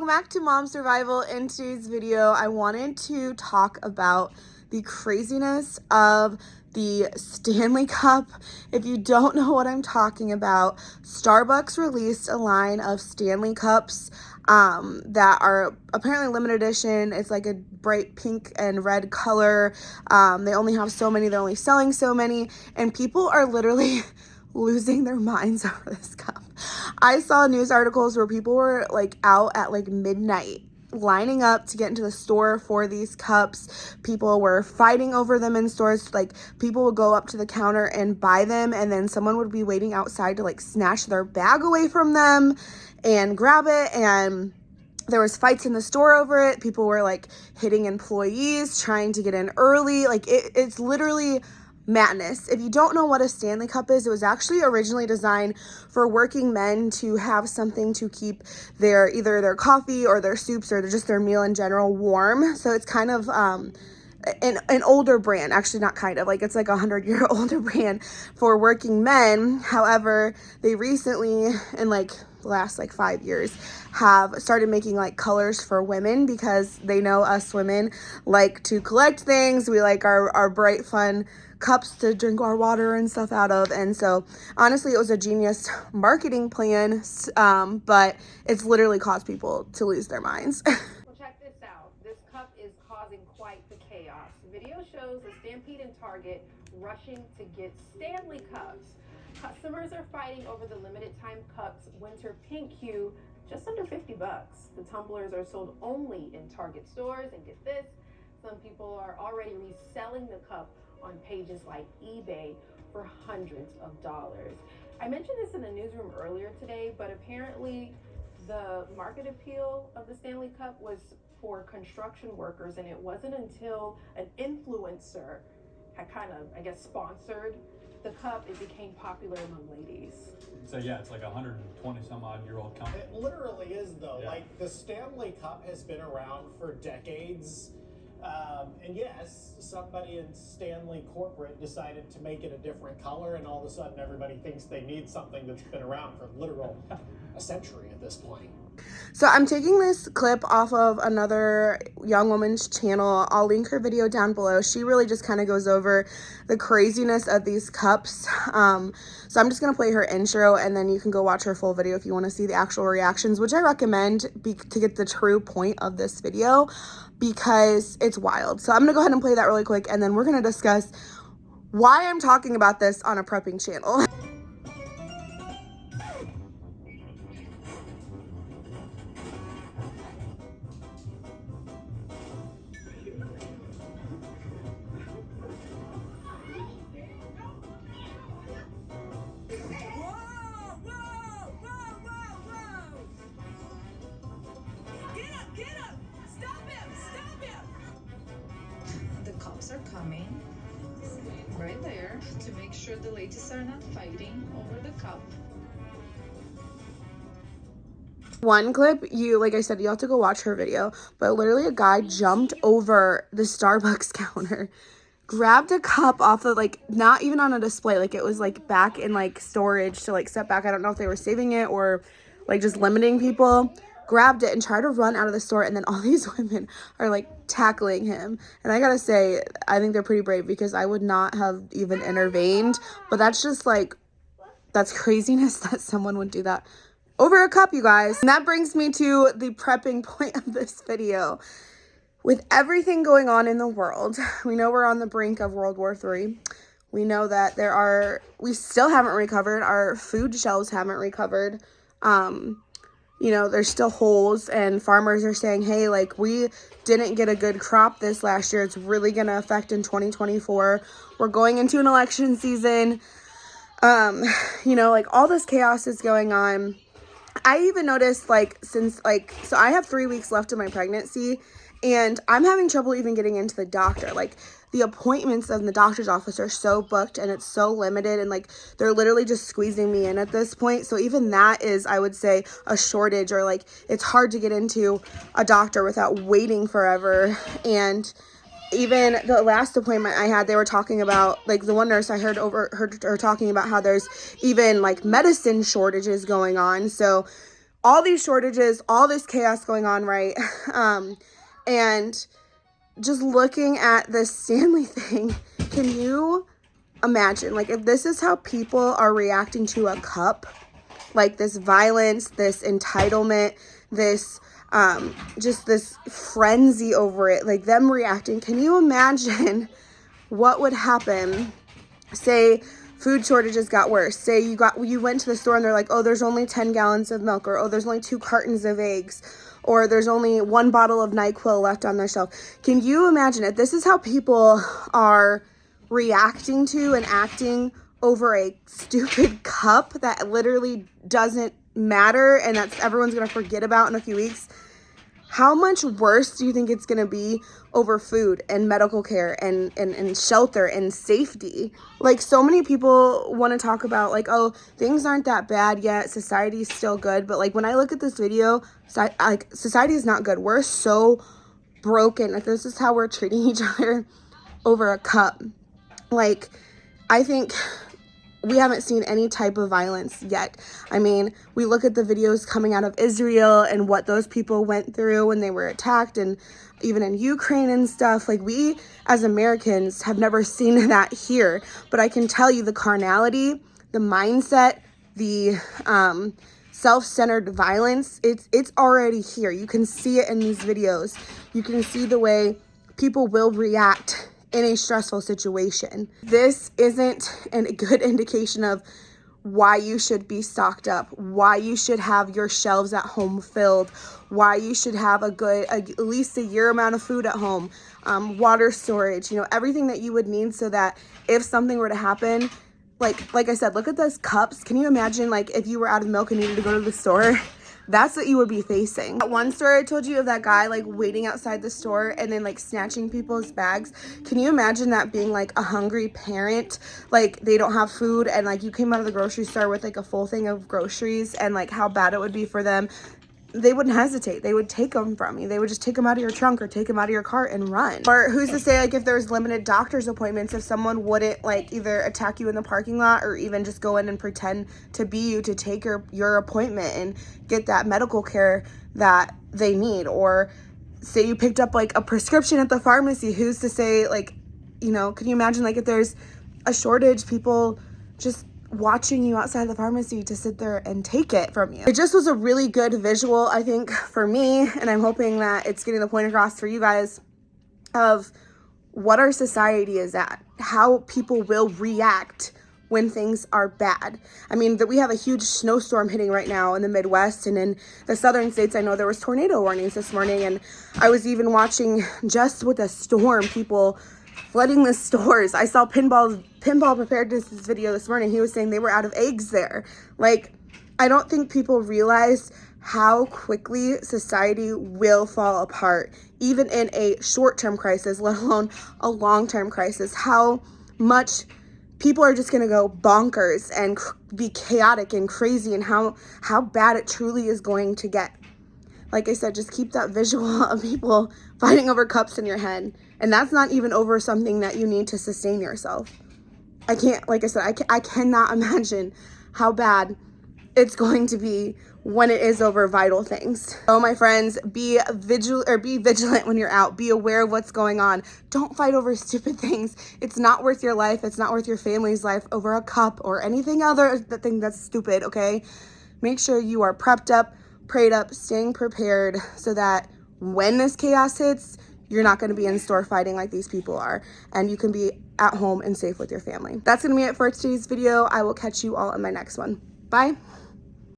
welcome back to Mom Survival. In today's video, I wanted to talk about the craziness of the Stanley Cup. If you don't know what I'm talking about, Starbucks released a line of Stanley Cups that are apparently limited edition. It's like a bright pink and red color. They only have so many, they're only selling so many, and people are literally losing their minds over this cup. I saw news articles where people were like out at like midnight lining up to get into the store for these cups. People were fighting over them in stores. Like, people would go up to the counter and buy them, and then someone would be waiting outside to like snatch their bag away from them and grab it. And there was fights in the store over it. People were like hitting employees trying to get in early. Like, it's literally madness. If you don't know what a Stanley Cup is, it was actually originally designed for working men to have something to keep either their coffee or their soups or just their meal in general warm. So it's kind of an older brand, actually not kind of, like it's like 100-year older brand for working men. However, they recently, in like the last like 5 years, have started making like colors for women, because they know us women like to collect things. We like our bright, fun cups to drink our water and stuff out of. And so honestly, it was a genius marketing plan, but it's literally caused people to lose their minds. Well, check this out. This cup is causing quite the chaos. The video shows a stampede in Target rushing to get Stanley Cups. Customers are fighting over the limited time cups winter pink hue, just under 50 bucks. The tumblers are sold only in Target stores, and get this, some people are already reselling the cup on pages like eBay for hundreds of dollars. I mentioned this in the newsroom earlier today, but apparently the market appeal of the Stanley Cup was for construction workers, and it wasn't until an influencer had kind of, I guess, sponsored the cup, it became popular among ladies. So yeah, it's like a 120 some odd year old company. It literally is, though. Yeah. Like, the Stanley Cup has been around for decades. And yes, somebody in Stanley corporate decided to make it a different color, and all of a sudden everybody thinks they need something that's been around for literal a century at this point. So I'm taking this clip off of another young woman's channel. I'll link her video down below. She really just kind of goes over the craziness of these cups. So I'm just going to play her intro, and then you can go watch her full video if you want to see the actual reactions, which I recommend to get the true point of this video, because it's wild. So I'm going to go ahead and play that really quick, and then we're going to discuss why I'm talking about this on a prepping channel. Are coming right there to make sure the ladies are not fighting over the cup. One clip, like I said, you have to go watch her video, but literally a guy jumped over the Starbucks counter, grabbed a cup off of, like, not even on a display, like it was like back in like storage to like set back. I don't know if they were saving it or like just limiting people. Grabbed it and tried to run out of the store, and then all these women are like tackling him. And I gotta say, I think they're pretty brave, because I would not have even intervened. But that's just like, that's craziness that someone would do that over a cup, you guys. And that brings me to the prepping point of this video. With everything going on in the world, we know we're on the brink of World War III. We know that we still haven't recovered. Our food shelves haven't recovered. You know, there's still holes, and farmers are saying, hey, like, we didn't get a good crop this last year. It's really going to affect in 2024. We're going into an election season. You know, like, all this chaos is going on. I even noticed, like, so I have 3 weeks left of my pregnancy, and I'm having trouble even getting into the doctor. Like, the appointments in the doctor's office are so booked, and it's so limited, and like they're literally just squeezing me in at this point. So even that is, I would say, a shortage, or like it's hard to get into a doctor without waiting forever. And even the last appointment I had, they were talking about, like, the one nurse I heard her talking about how there's even like medicine shortages going on. So all these shortages, all this chaos going on, right? And just looking at this Stanley thing, can you imagine, like, if this is how people are reacting to a cup, like this violence, this entitlement, this just this frenzy over it, like them reacting, can you imagine what would happen? Say food shortages got worse. Say you went to the store and they're like, oh, there's only 10 gallons of milk, or oh, there's only 2 cartons of eggs, or there's only 1 bottle of NyQuil left on their shelf. Can you imagine if this is how people are reacting to and acting over a stupid cup that literally doesn't matter and that everyone's gonna forget about in a few weeks? How much worse do you think it's going to be over food and medical care and shelter and safety? Like, so many people want to talk about, like, oh, things aren't that bad yet. Society's still good. But, like, when I look at this video, like, society is not good. We're so broken. If this is how we're treating each other over a cup. Like, I think we haven't seen any type of violence yet. I mean, we look at the videos coming out of Israel and what those people went through when they were attacked, and even in Ukraine and stuff. Like, we as Americans have never seen that here. But I can tell you the carnality, the mindset, the self-centered violence, it's already here. You can see it in these videos. You can see the way people will react in a stressful situation. This isn't a good indication of why you should be stocked up, why you should have your shelves at home filled, why you should have at least a year amount of food at home, water storage, you know, everything that you would need so that if something were to happen, like I said, look at those cups. Can you imagine, like, if you were out of milk and needed to go to the store? That's what you would be facing. That one story I told you of that guy, like, waiting outside the store and then, like, snatching people's bags. Can you imagine that being, like, a hungry parent? Like, they don't have food and, like, you came out of the grocery store with, like, a full thing of groceries, and, like, how bad it would be for them. They wouldn't hesitate. They would take them from you. They would just take them out of your trunk or take them out of your cart and run. Or who's to say, like, if there's limited doctor's appointments, if someone wouldn't, like, either attack you in the parking lot or even just go in and pretend to be you to take your appointment and get that medical care that they need. Or say you picked up, like, a prescription at the pharmacy. Who's to say, like, you know, can you imagine, like, if there's a shortage, people just watching you outside the pharmacy to sit there and take it from you. It just was a really good visual, I think, for me, and I'm hoping that it's getting the point across for you guys of what our society is at, how people will react when things are bad. I mean, that we have a huge snowstorm hitting right now in the Midwest, and in the southern states, I know there was tornado warnings this morning, and I was even watching, just with a storm, people flooding the stores. I saw Pinball prepared this video this morning. He was saying they were out of eggs there. Like, I don't think people realize how quickly society will fall apart, even in a short-term crisis, let alone a long-term crisis. How much people are just going to go bonkers and be chaotic and crazy, and how bad it truly is going to get. Like I said, just keep that visual of people fighting over cups in your head. And that's not even over something that you need to sustain yourself. I can't, like I said, I cannot imagine how bad it's going to be when it is over vital things. So my friends, be vigilant when you're out. Be aware of what's going on. Don't fight over stupid things. It's not worth your life. It's not worth your family's life over a cup or anything other thing that's stupid, okay? Make sure you are prepped up, prayed up, staying prepared so that when this chaos hits, you're not going to be in store fighting like these people are, and you can be at home and safe with your family. That's going to be it for today's video. I will catch you all in my next one. Bye.